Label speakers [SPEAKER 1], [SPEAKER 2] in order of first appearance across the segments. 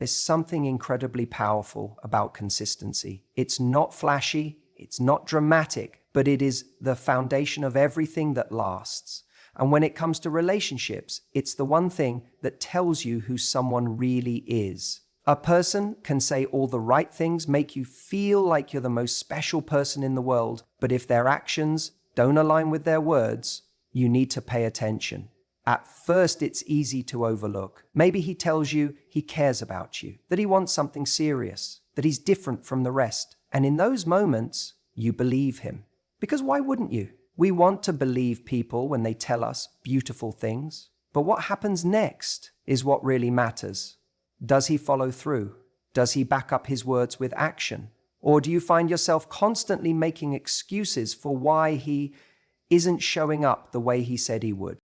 [SPEAKER 1] There's something incredibly powerful about consistency. It's not flashy, it's not dramatic, but it is the foundation of everything that lasts. And when it comes to relationships, it's the one thing that tells you who someone really is. A person can say all the right things, make you feel like you're the most special person in the world, but if their actions don't align with their words, you need to pay attention. At first, it's easy to overlook. Maybe he tells you he cares about you, that he wants something serious, that he's different from the rest. And in those moments, you believe him. Because why wouldn't you? We want to believe people when they tell us beautiful things. But what happens next is what really matters. Does he follow through? Does he back up his words with action? Or do you find yourself constantly making excuses for why he isn't showing up the way he said he would?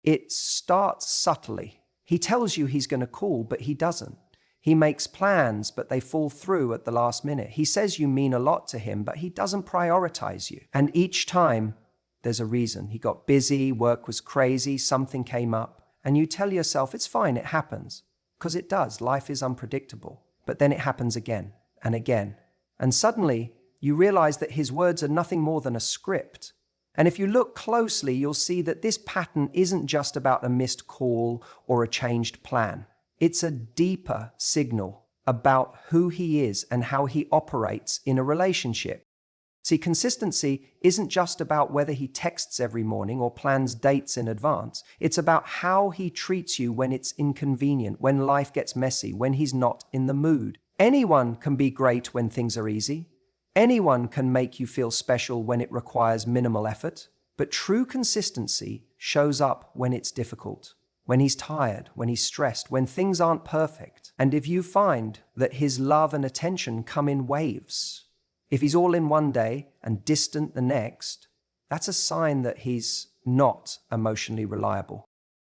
[SPEAKER 1] It starts subtly. He tells you he's going to call, but he doesn't. He makes plans, but they fall through at the last minute. He says you mean a lot to him, but he doesn't prioritize you. And each time, there's a reason. He got busy, work was crazy, something came up, and you tell yourself, it's fine, it happens. Because it does. Life is unpredictable. But then it happens again and again. And suddenly, you realize that his words are nothing more than a script. And if you look closely, you'll see that this pattern isn't just about a missed call or a changed plan. It's a deeper signal about who he is and how he operates in a relationship. See, consistency isn't just about whether he texts every morning or plans dates in advance. It's about how he treats you when it's inconvenient, when life gets messy, when he's not in the mood. Anyone can be great when things are easy. Anyone can make you feel special when it requires minimal effort, but true consistency shows up when it's difficult, when he's tired, when he's stressed, when things aren't perfect. And if you find that his love and attention come in waves, if he's all in one day and distant the next, that's a sign that he's not emotionally reliable.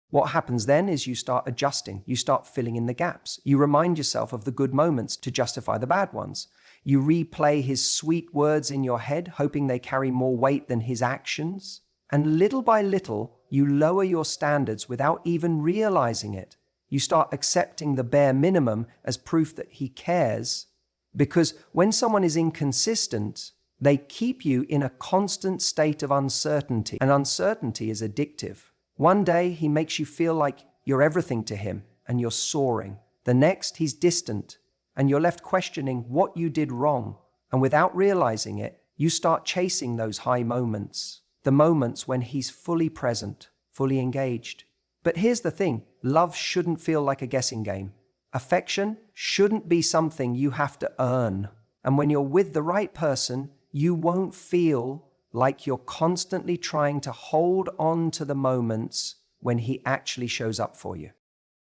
[SPEAKER 1] What happens then is you start adjusting, you start filling in the gaps. You remind yourself of the good moments to justify the bad ones. You replay his sweet words in your head, hoping they carry more weight than his actions. And little by little, you lower your standards without even realizing it. You start accepting the bare minimum as proof that he cares. Because when someone is inconsistent, they keep you in a constant state of uncertainty. And uncertainty is addictive. One day, he makes you feel like you're everything to him and you're soaring. The next, he's distant and you're left questioning what you did wrong. And without realizing it, you start chasing those high moments, the moments when he's fully present, fully engaged. But here's the thing, love shouldn't feel like a guessing game. Affection shouldn't be something you have to earn. And when you're with the right person, you won't feel like you're constantly trying to hold on to the moments when he actually shows up for you.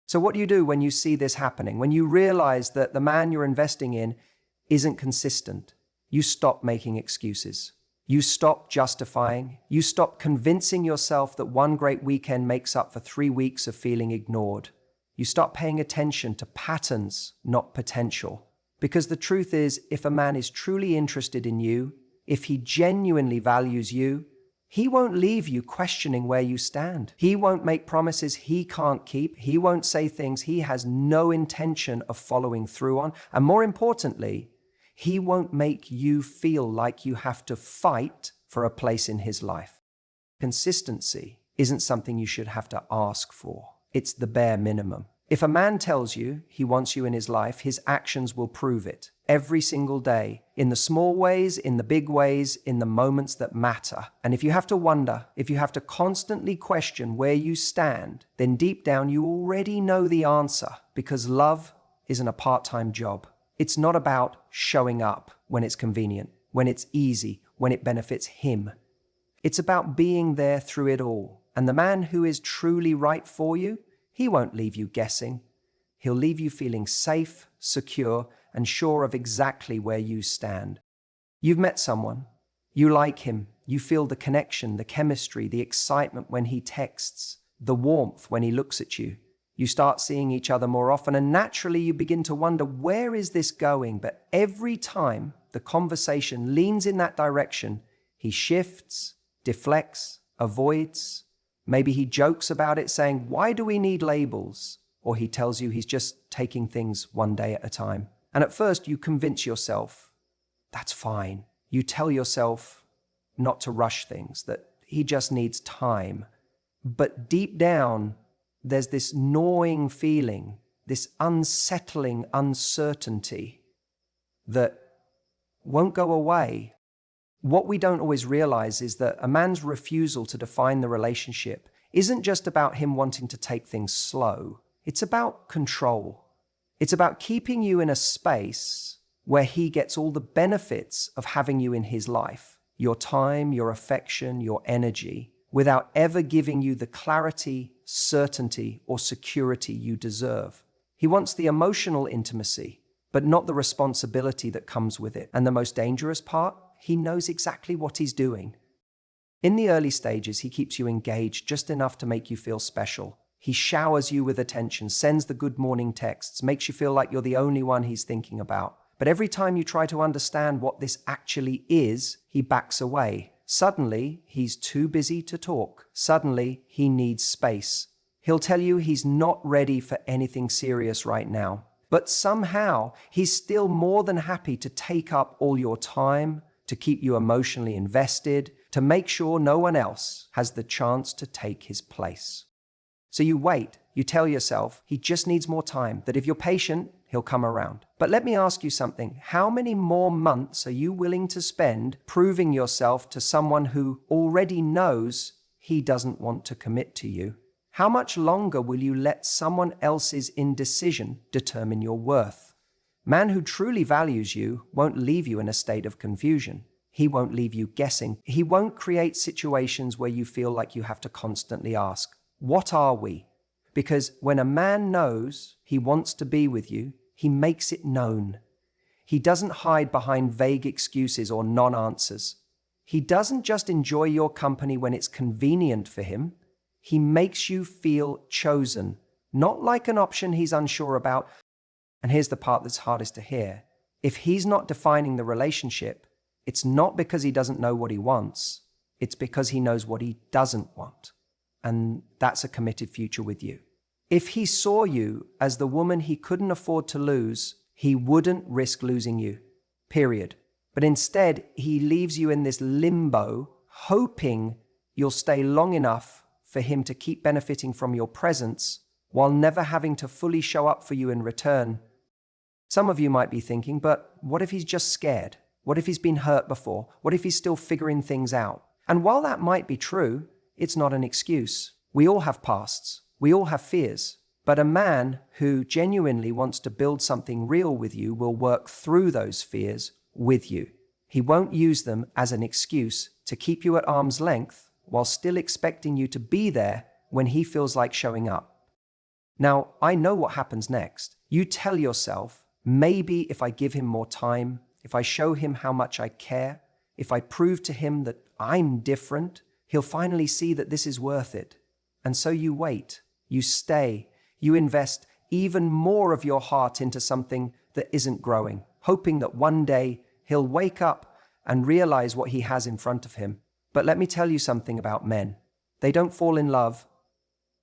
[SPEAKER 1] So what do you do when you see this happening? When you realize that the man you're investing in isn't consistent, you stop making excuses. You stop justifying. You stop convincing yourself that one great weekend makes up for 3 weeks of feeling ignored. You start paying attention to patterns, not potential. Because the truth is, if a man is truly interested in you, if he genuinely values you, he won't leave you questioning where you stand. He won't make promises he can't keep. He won't say things he has no intention of following through on. And more importantly, he won't make you feel like you have to fight for a place in his life. Consistency isn't something you should have to ask for. It's the bare minimum. If a man tells you he wants you in his life, his actions will prove it. Every single day, in the small ways, in the big ways, in the moments that matter. And if you have to wonder, if you have to constantly question where you stand, then deep down you already know the answer, because love isn't a part-time job. It's not about showing up when it's convenient, when it's easy, when it benefits him. It's about being there through it all. And the man who is truly right for you, he won't leave you guessing. He'll leave you feeling safe, secure, and sure of exactly where you stand. You've met someone. You like him. You feel the connection, the chemistry, the excitement when he texts, the warmth when he looks at you. You start seeing each other more often, and naturally you begin to wonder, where is this going? But every time the conversation leans in that direction, he shifts, deflects, avoids. Maybe he jokes about it, saying, "Why do we need labels?" or he tells you he's just taking things one day at a time. And at first you convince yourself, that's fine. You tell yourself not to rush things, that he just needs time. But deep down, there's this gnawing feeling, this unsettling uncertainty that won't go away. What we don't always realize is that a man's refusal to define the relationship isn't just about him wanting to take things slow. It's about control. It's about keeping you in a space where he gets all the benefits of having you in his life, your time, your affection, your energy, without ever giving you the clarity, certainty, or security you deserve. He wants the emotional intimacy, but not the responsibility that comes with it. And the most dangerous part, he knows exactly what he's doing. In the early stages, he keeps you engaged just enough to make you feel special. He showers you with attention, sends the good morning texts, makes you feel like you're the only one he's thinking about. But every time you try to understand what this actually is, he backs away. Suddenly, he's too busy to talk. Suddenly, he needs space. He'll tell you he's not ready for anything serious right now. But somehow, he's still more than happy to take up all your time, to keep you emotionally invested, to make sure no one else has the chance to take his place. So you wait, you tell yourself he just needs more time, that if you're patient, he'll come around. But let me ask you something. How many more months are you willing to spend proving yourself to someone who already knows he doesn't want to commit to you? How much longer will you let someone else's indecision determine your worth? Man who truly values you won't leave you in a state of confusion. He won't leave you guessing. He won't create situations where you feel like you have to constantly ask, what are we? Because when a man knows he wants to be with you, he makes it known. He doesn't hide behind vague excuses or non-answers. He doesn't just enjoy your company when it's convenient for him. He makes you feel chosen, not like an option he's unsure about. And here's the part that's hardest to hear. If he's not defining the relationship, it's not because he doesn't know what he wants. It's because he knows what he doesn't want. And that's a committed future with you. If he saw you as the woman he couldn't afford to lose, he wouldn't risk losing you, period. But instead, he leaves you in this limbo, hoping you'll stay long enough for him to keep benefiting from your presence while never having to fully show up for you in return. Some of you might be thinking, but what if he's just scared? What if he's been hurt before? What if he's still figuring things out? And while that might be true, it's not an excuse. We all have pasts. We all have fears. But a man who genuinely wants to build something real with you will work through those fears with you. He won't use them as an excuse to keep you at arm's length while still expecting you to be there when he feels like showing up. Now, I know what happens next. You tell yourself, maybe if I give him more time, if I show him how much I care, if I prove to him that I'm different, he'll finally see that this is worth it. And so you wait, you stay, you invest even more of your heart into something that isn't growing, hoping that one day he'll wake up and realize what he has in front of him. But let me tell you something about men. They don't fall in love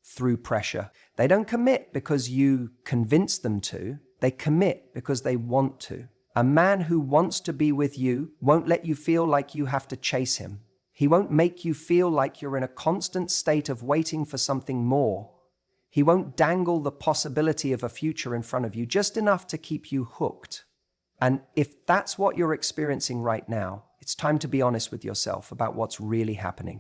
[SPEAKER 1] through pressure. They don't commit because you convince them to. They commit because they want to. A man who wants to be with you won't let you feel like you have to chase him. He won't make you feel like you're in a constant state of waiting for something more. He won't dangle the possibility of a future in front of you just enough to keep you hooked. And if that's what you're experiencing right now, it's time to be honest with yourself about what's really happening.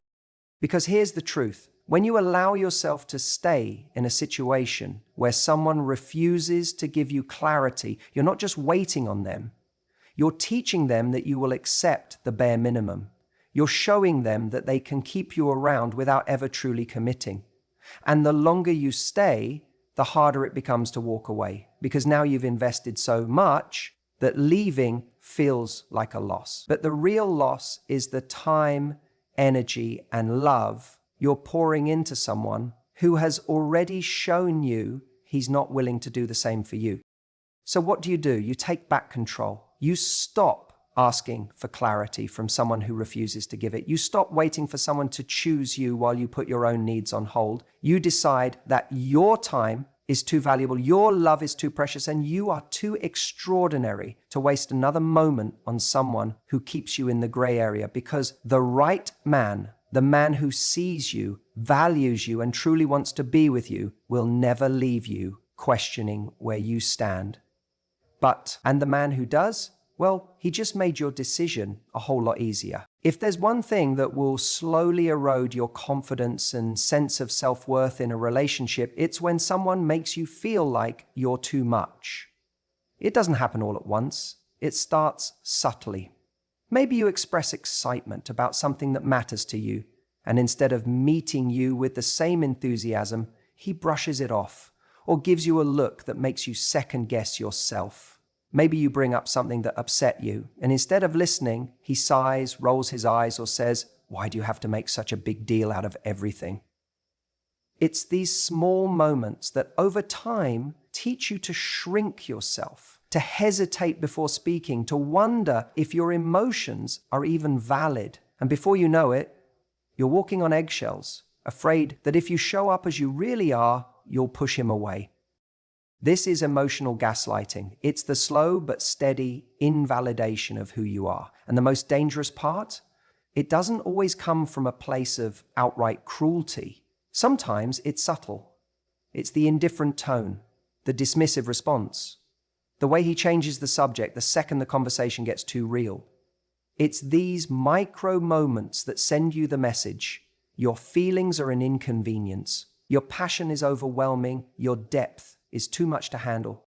[SPEAKER 1] Because here's the truth. When you allow yourself to stay in a situation where someone refuses to give you clarity, you're not just waiting on them. You're teaching them that you will accept the bare minimum. You're showing them that they can keep you around without ever truly committing. And the longer you stay, the harder it becomes to walk away, because now you've invested so much that leaving feels like a loss. But the real loss is the time, energy, and love you're pouring into someone who has already shown you he's not willing to do the same for you. So what do? You take back control. You stop asking for clarity from someone who refuses to give it. You stop waiting for someone to choose you while you put your own needs on hold. You decide that your time is too valuable, your love is too precious, and you are too extraordinary to waste another moment on someone who keeps you in the gray area, because the right man, the man who sees you, values you, and truly wants to be with you, will never leave you questioning where you stand. And the man who does, well, he just made your decision a whole lot easier. If there's one thing that will slowly erode your confidence and sense of self-worth in a relationship, it's when someone makes you feel like you're too much. It doesn't happen all at once. It starts subtly. Maybe you express excitement about something that matters to you, and instead of meeting you with the same enthusiasm, he brushes it off or gives you a look that makes you second-guess yourself. Maybe you bring up something that upset you, and instead of listening, he sighs, rolls his eyes, or says, "Why do you have to make such a big deal out of everything?" It's these small moments that over time teach you to shrink yourself, to hesitate before speaking, to wonder if your emotions are even valid. And before you know it, you're walking on eggshells, afraid that if you show up as you really are, you'll push him away. This is emotional gaslighting. It's the slow but steady invalidation of who you are. And the most dangerous part? It doesn't always come from a place of outright cruelty. Sometimes it's subtle. It's the indifferent tone, the dismissive response, the way he changes the subject the second the conversation gets too real. It's these micro moments that send you the message: your feelings are an inconvenience, your passion is overwhelming, your depth is too much to handle.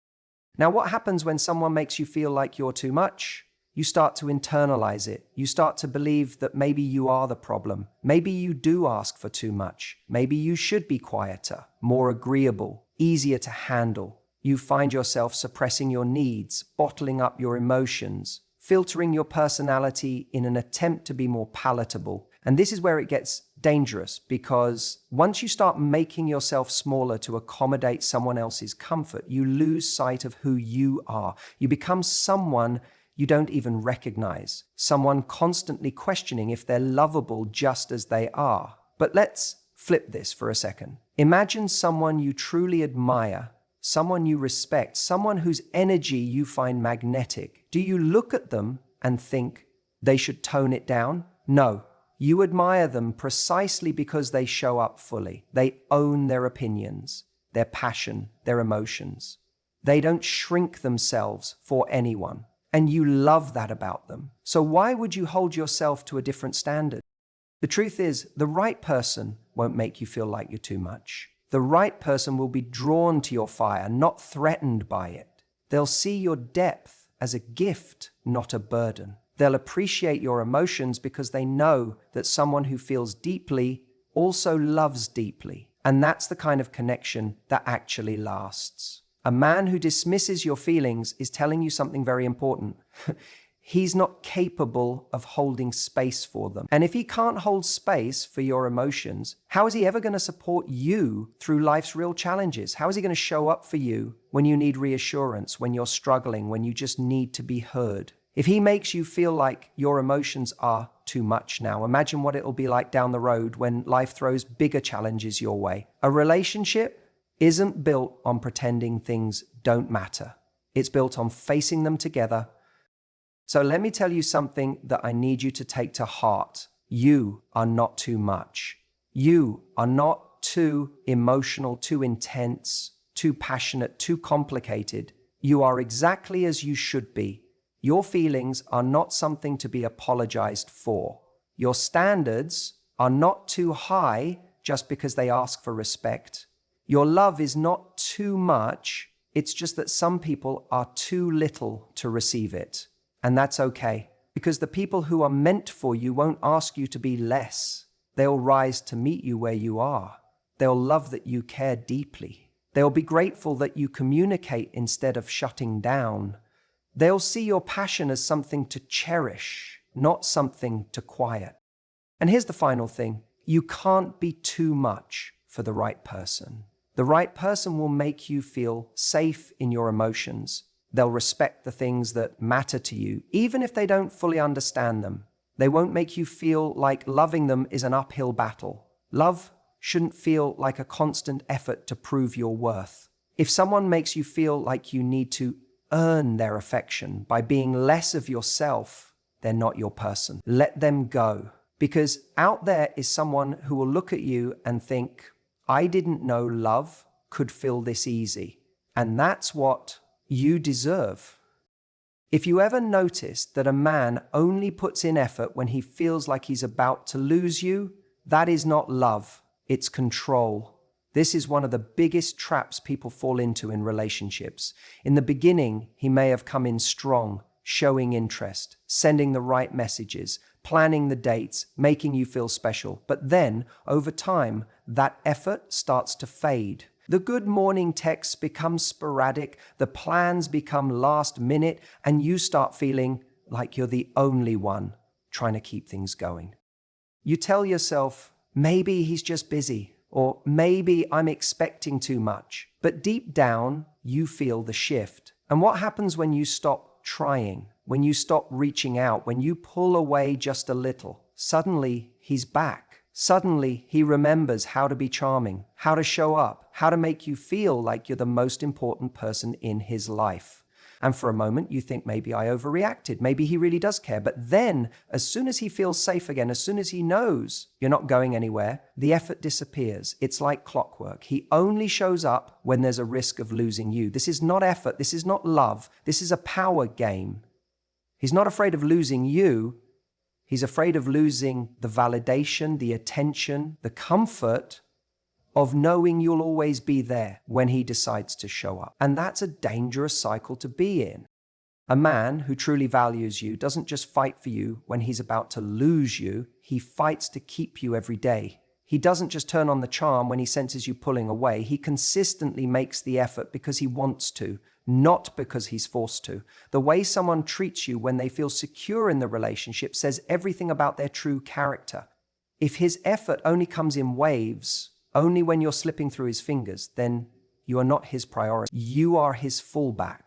[SPEAKER 1] Now, what happens when someone makes you feel like you're too much? You start to internalize it. You start to believe that maybe you are the problem. Maybe you do ask for too much. Maybe you should be quieter, more agreeable, easier to handle. You find yourself suppressing your needs, bottling up your emotions, filtering your personality in an attempt to be more palatable. And this is where it gets dangerous, because once you start making yourself smaller to accommodate someone else's comfort, you lose sight of who you are. You become someone you don't even recognize, someone constantly questioning if they're lovable just as they are. But let's flip this for a second. Imagine someone you truly admire, someone you respect, someone whose energy you find magnetic. Do you look at them and think they should tone it down? No. You admire them precisely because they show up fully. They own their opinions, their passion, their emotions. They don't shrink themselves for anyone. And you love that about them. So why would you hold yourself to a different standard? The truth is, the right person won't make you feel like you're too much. The right person will be drawn to your fire, not threatened by it. They'll see your depth as a gift, not a burden. They'll appreciate your emotions because they know that someone who feels deeply also loves deeply. And that's the kind of connection that actually lasts. A man who dismisses your feelings is telling you something very important. He's not capable of holding space for them. And if he can't hold space for your emotions, how is he ever going to support you through life's real challenges? How is he going to show up for you when you need reassurance, when you're struggling, when you just need to be heard? If he makes you feel like your emotions are too much now, imagine what it'll be like down the road when life throws bigger challenges your way. A relationship isn't built on pretending things don't matter. It's built on facing them together. So let me tell you something that I need you to take to heart. You are not too much. You are not too emotional, too intense, too passionate, too complicated. You are exactly as you should be. Your feelings are not something to be apologized for. Your standards are not too high just because they ask for respect. Your love is not too much. It's just that some people are too little to receive it. And that's okay, because the people who are meant for you won't ask you to be less. They'll rise to meet you where you are. They'll love that you care deeply. They'll be grateful that you communicate instead of shutting down. They'll see your passion as something to cherish, not something to quiet. And here's the final thing. You can't be too much for the right person. The right person will make you feel safe in your emotions. They'll respect the things that matter to you, even if they don't fully understand them. They won't make you feel like loving them is an uphill battle. Love shouldn't feel like a constant effort to prove your worth. If someone makes you feel like you need to earn their affection by being less of yourself, they're not your person. Let them go. Because out there is someone who will look at you and think, I didn't know love could feel this easy. And that's what you deserve. If you ever notice that a man only puts in effort when he feels like he's about to lose you, that is not love, it's control. This is one of the biggest traps people fall into in relationships. In the beginning, he may have come in strong, showing interest, sending the right messages, planning the dates, making you feel special. But then, over time, that effort starts to fade. The good morning texts become sporadic, the plans become last minute, and you start feeling like you're the only one trying to keep things going. You tell yourself, maybe he's just busy, or maybe I'm expecting too much. But deep down, you feel the shift. And what happens when you stop trying, when you stop reaching out, when you pull away just a little? Suddenly, he's back. Suddenly, he remembers how to be charming, how to show up, how to make you feel like you're the most important person in his life. And for a moment, you think maybe I overreacted. Maybe he really does care. But then, as soon as he feels safe again, as soon as he knows you're not going anywhere, the effort disappears. It's like clockwork. He only shows up when there's a risk of losing you. This is not effort. This is not love. This is a power game. He's not afraid of losing you. He's afraid of losing the validation, the attention, the comfort of knowing you'll always be there when he decides to show up. And that's a dangerous cycle to be in. A man who truly values you doesn't just fight for you when he's about to lose you, he fights to keep you every day. He doesn't just turn on the charm when he senses you pulling away. He consistently makes the effort because he wants to, not because he's forced to. The way someone treats you when they feel secure in the relationship says everything about their true character. If his effort only comes in waves, only when you're slipping through his fingers, then you are not his priority. You are his fallback.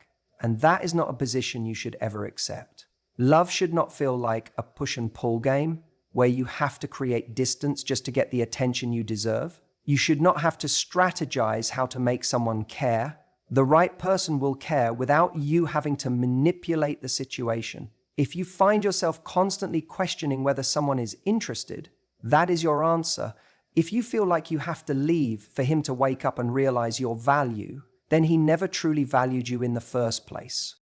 [SPEAKER 1] And that is not a position you should ever accept. Love should not feel like a push and pull game where you have to create distance just to get the attention you deserve. You should not have to strategize how to make someone care. The right person will care without you having to manipulate the situation. If you find yourself constantly questioning whether someone is interested, that is your answer. If you feel like you have to leave for him to wake up and realize your value, then he never truly valued you in the first place.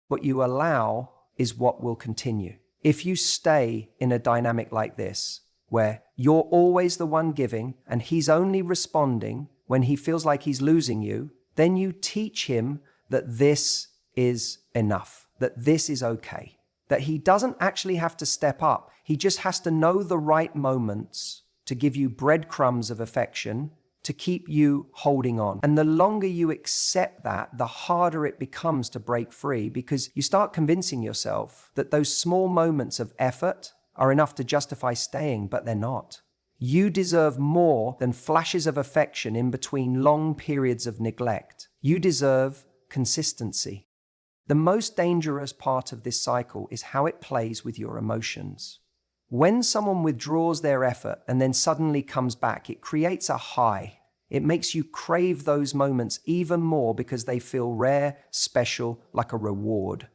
[SPEAKER 1] What you allow is what will continue. If you stay in a dynamic like this, where you're always the one giving and he's only responding when he feels like he's losing you, then you teach him that this is enough, that this is okay, that he doesn't actually have to step up. He just has to know the right moments to give you breadcrumbs of affection, to keep you holding on. And the longer you accept that, the harder it becomes to break free, because you start convincing yourself that those small moments of effort are enough to justify staying, but they're not. You deserve more than flashes of affection in between long periods of neglect. You deserve consistency. The most dangerous part of this cycle is how it plays with your emotions. When someone withdraws their effort and then suddenly comes back, it creates a high. It makes you crave those moments even more because they feel rare, special, like a reward.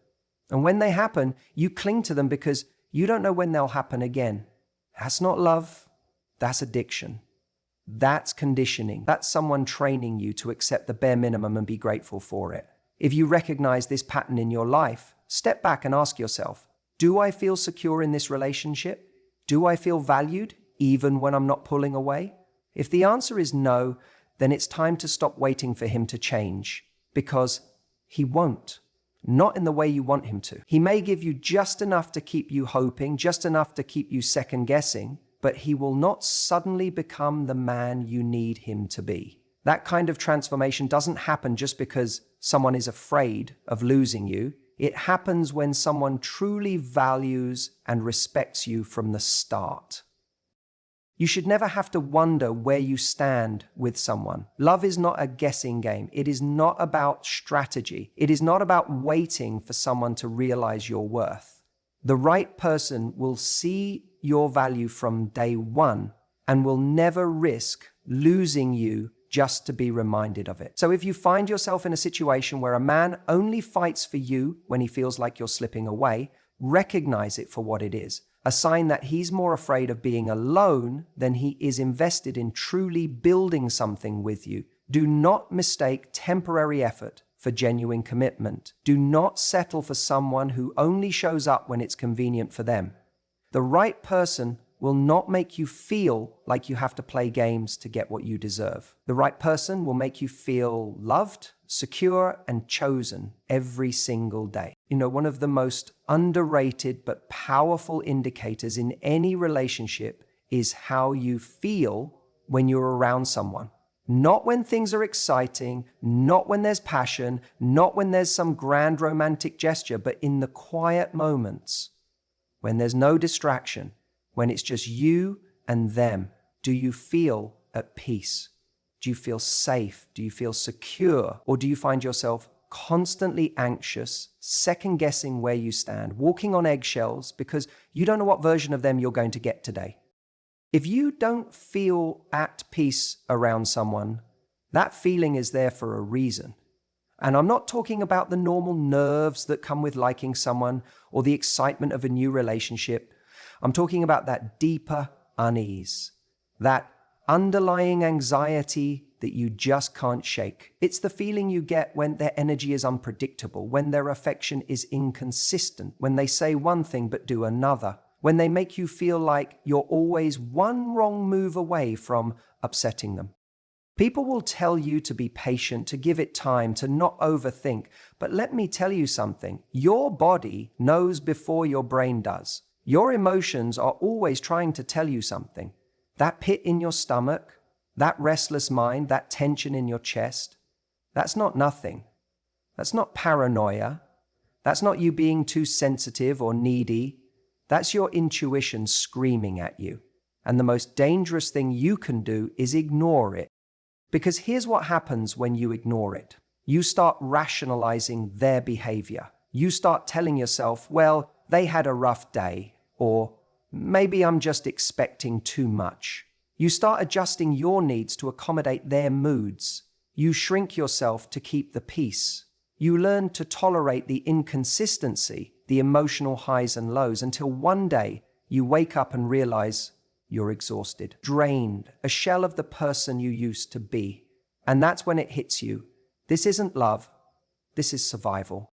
[SPEAKER 1] And when they happen, you cling to them because you don't know when they'll happen again. That's not love. That's addiction. That's conditioning. That's someone training you to accept the bare minimum and be grateful for it. If you recognize this pattern in your life, step back and ask yourself, do I feel secure in this relationship? Do I feel valued even when I'm not pulling away? If the answer is no, then it's time to stop waiting for him to change, because he won't. Not in the way you want him to. He may give you just enough to keep you hoping, just enough to keep you second guessing, but he will not suddenly become the man you need him to be. That kind of transformation doesn't happen just because someone is afraid of losing you. It happens when someone truly values and respects you from the start. You should never have to wonder where you stand with someone. Love is not a guessing game. It is not about strategy. It is not about waiting for someone to realize your worth. The right person will see your value from day one and will never risk losing you just to be reminded of it. So if you find yourself in a situation where a man only fights for you when he feels like you're slipping away, recognize it for what it is. A sign that he's more afraid of being alone than he is invested in truly building something with you. Do not mistake temporary effort for genuine commitment. Do not settle for someone who only shows up when it's convenient for them. The right person will not make you feel like you have to play games to get what you deserve. The right person will make you feel loved, secure, and chosen every single day. One of the most underrated but powerful indicators in any relationship is how you feel when you're around someone. Not when things are exciting, not when there's passion, not when there's some grand romantic gesture, but in the quiet moments, when there's no distraction, when it's just you and them. Do you feel at peace? Do you feel safe? Do you feel secure? Or do you find yourself constantly anxious, second-guessing where you stand, walking on eggshells because you don't know what version of them you're going to get today? If you don't feel at peace around someone, that feeling is there for a reason. And I'm not talking about the normal nerves that come with liking someone or the excitement of a new relationship. I'm talking about that deeper unease, that underlying anxiety that you just can't shake. It's the feeling you get when their energy is unpredictable, when their affection is inconsistent, when they say one thing but do another, when they make you feel like you're always one wrong move away from upsetting them. People will tell you to be patient, to give it time, to not overthink. But let me tell you something. Your body knows before your brain does. Your emotions are always trying to tell you something. That pit in your stomach, that restless mind, that tension in your chest, that's not nothing. That's not paranoia. That's not you being too sensitive or needy. That's your intuition screaming at you. And the most dangerous thing you can do is ignore it. Because here's what happens when you ignore it. You start rationalizing their behavior. You start telling yourself, well, they had a rough day, or maybe I'm just expecting too much. You start adjusting your needs to accommodate their moods. You shrink yourself to keep the peace. You learn to tolerate the inconsistency, the emotional highs and lows, until one day you wake up and realize you're exhausted, drained, a shell of the person you used to be. And that's when it hits you. This isn't love. This is survival.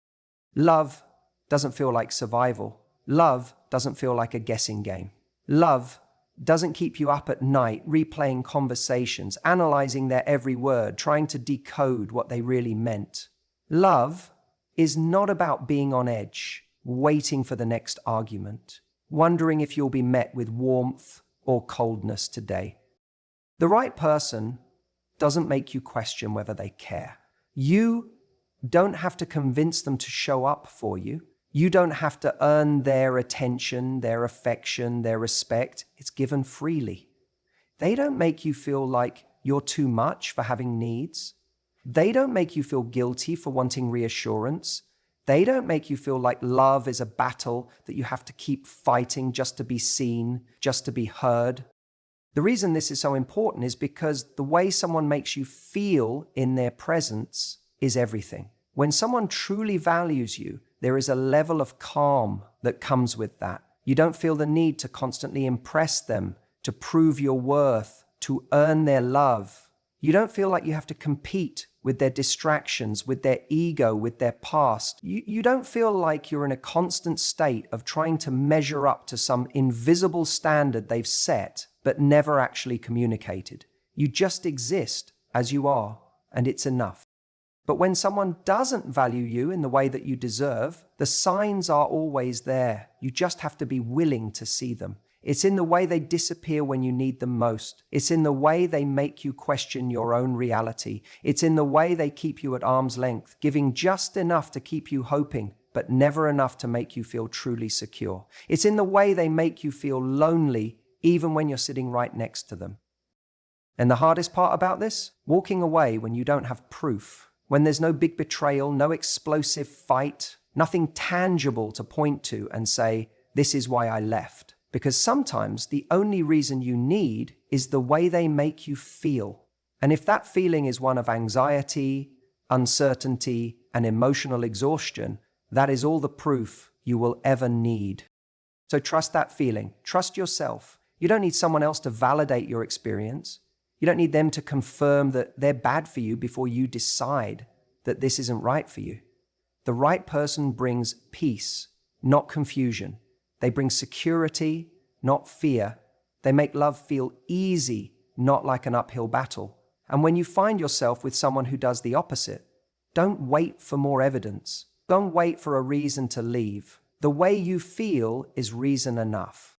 [SPEAKER 1] Love doesn't feel like survival. Love doesn't feel like a guessing game. Love doesn't keep you up at night replaying conversations, analyzing their every word, trying to decode what they really meant. Love is not about being on edge, waiting for the next argument, wondering if you'll be met with warmth or coldness today. The right person doesn't make you question whether they care. You don't have to convince them to show up for you. You don't have to earn their attention, their affection, their respect. It's given freely. They don't make you feel like you're too much for having needs. They don't make you feel guilty for wanting reassurance. They don't make you feel like love is a battle that you have to keep fighting just to be seen, just to be heard. The reason this is so important is because the way someone makes you feel in their presence is everything. When someone truly values you, there is a level of calm that comes with that. You don't feel the need to constantly impress them, to prove your worth, to earn their love. You don't feel like you have to compete with their distractions, with their ego, with their past. You don't feel like you're in a constant state of trying to measure up to some invisible standard they've set, but never actually communicated. You just exist as you are, and it's enough. But when someone doesn't value you in the way that you deserve, the signs are always there. You just have to be willing to see them. It's in the way they disappear when you need them most. It's in the way they make you question your own reality. It's in the way they keep you at arm's length, giving just enough to keep you hoping, but never enough to make you feel truly secure. It's in the way they make you feel lonely, even when you're sitting right next to them. And the hardest part about this? Walking away when you don't have proof, when there's no big betrayal, no explosive fight, nothing tangible to point to and say, this is why I left. Because sometimes the only reason you need is the way they make you feel. And if that feeling is one of anxiety, uncertainty, and emotional exhaustion, that is all the proof you will ever need. So trust that feeling. Trust yourself. You don't need someone else to validate your experience. You don't need them to confirm that they're bad for you before you decide that this isn't right for you. The right person brings peace, not confusion. They bring security, not fear. They make love feel easy, not like an uphill battle. And when you find yourself with someone who does the opposite, don't wait for more evidence. Don't wait for a reason to leave. The way you feel is reason enough.